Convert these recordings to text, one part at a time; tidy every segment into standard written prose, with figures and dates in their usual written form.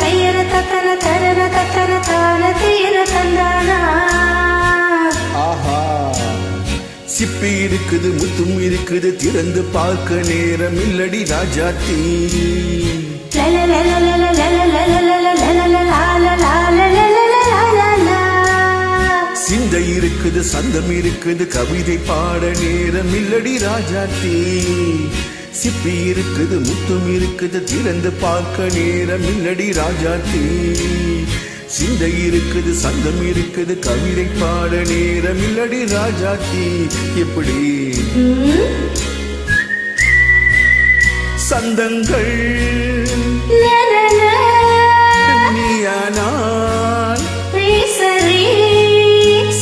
தையர தத்தன தரன தத்தன தான தீர தந்தானா. ஆஹா, சிப்பி இருக்குது முத்தும் இருக்குது திறந்து பார்க்க நேரம் இல்லடி ராஜாத்தி. சிந்தை இருக்குது சந்தம் இருக்குது கவிதை பாட நேரம் இல்லடி ராஜாத்தி. சிப்பி இருக்குது முத்தும் இருக்குது திறந்து பார்க்க நேரம் இல்லடி ராஜாத்தி. சிந்தை இருக்குது சந்தம் இருக்குது கவிதை பாட நேரம் இல்லடி ராஜாத்தி. எப்படி சந்தங்கள் நீயானால்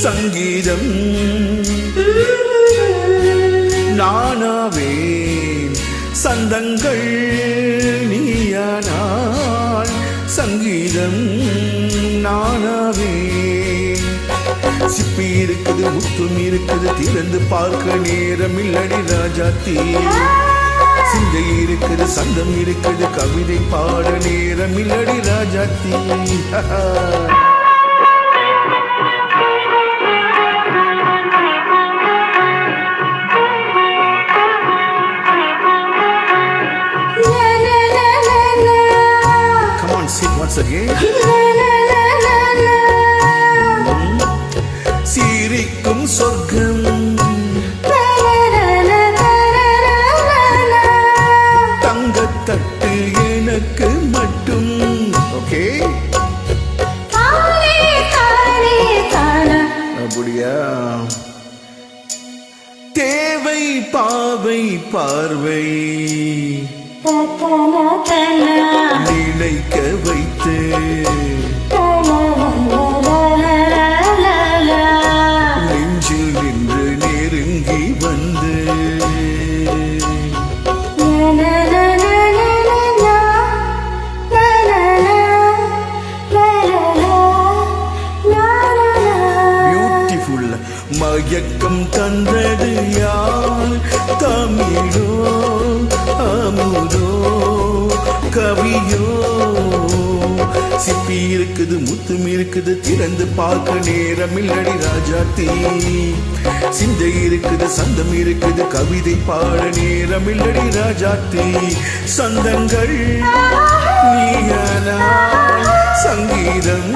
சங்கீதம் நானாவேன். சந்தங்கள் நீயானால் சங்கீதம் நானாவேன். சிப்பி இருக்குது முத்தும் இருக்குது திறந்து பார்க்க நேரம் இல்லடி ராஜாத்தி. சிந்தை இருக்குது சந்தம் இருக்குது கவிதை பாட நேரம் இல்லடி ராஜாத்தி. Once again. சீரிக்கும் சொர்க்கம் தங்கத்தட்டு எனக்கு மட்டும். ஓகே, அப்படியா? தேவை பாவை பார்வை நினைக்க வைத்து நெஞ்சில் நின்று நெருங்கி வந்து பியூட்டிஃபுல் மயக்கம் தந்தது யார்? தமிழோ அமுதோ கவியோ? சிப்பி இருக்குது முத்தும் இருக்குது திறந்து பார்க்க நேரம் இல்லடி ராஜாத்தி. சிந்தை இருக்குது சந்தம் இருக்குது கவிதை பாட நேரம் இல்லடி ராஜாத்தி. சந்தங்கள் நீயானால் சங்கீதம்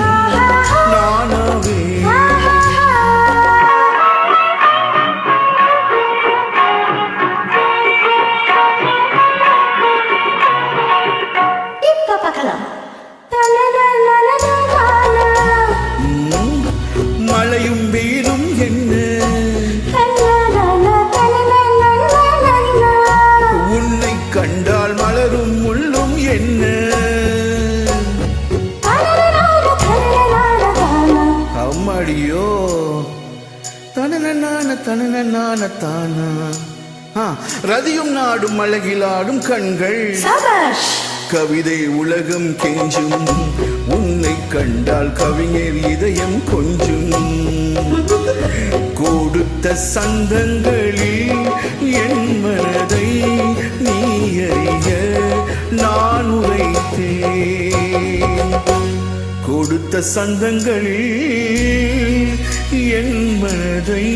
நானாவே. மழையும் வெயிலும் என்ன உன்னை கண்டால் மலரும் முள்ளும் என்ன? அம்மாடியோ தனன தனன தானா. ரதியும் நாடும் அழகிலாடும் கண்கள் கவிதை உலகம் கெஞ்சும். உன்னை கண்டால் கவிஞர் இதயம் கொஞ்சும். கொடுத்த சந்தங்களில் என் மனதை நீ அறிய நான் உரைத்தேன். கொடுத்த சந்தங்களில் என் மனதை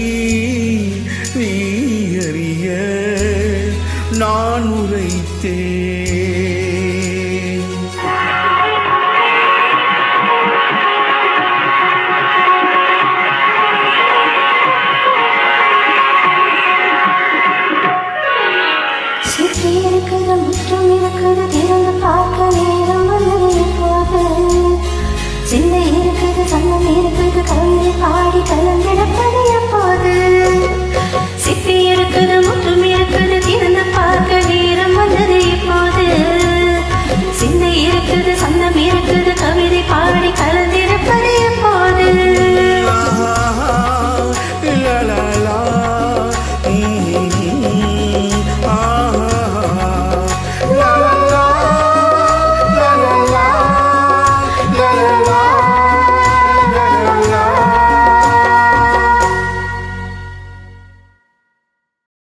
நீ அறிய நான் உரைத்தேன்.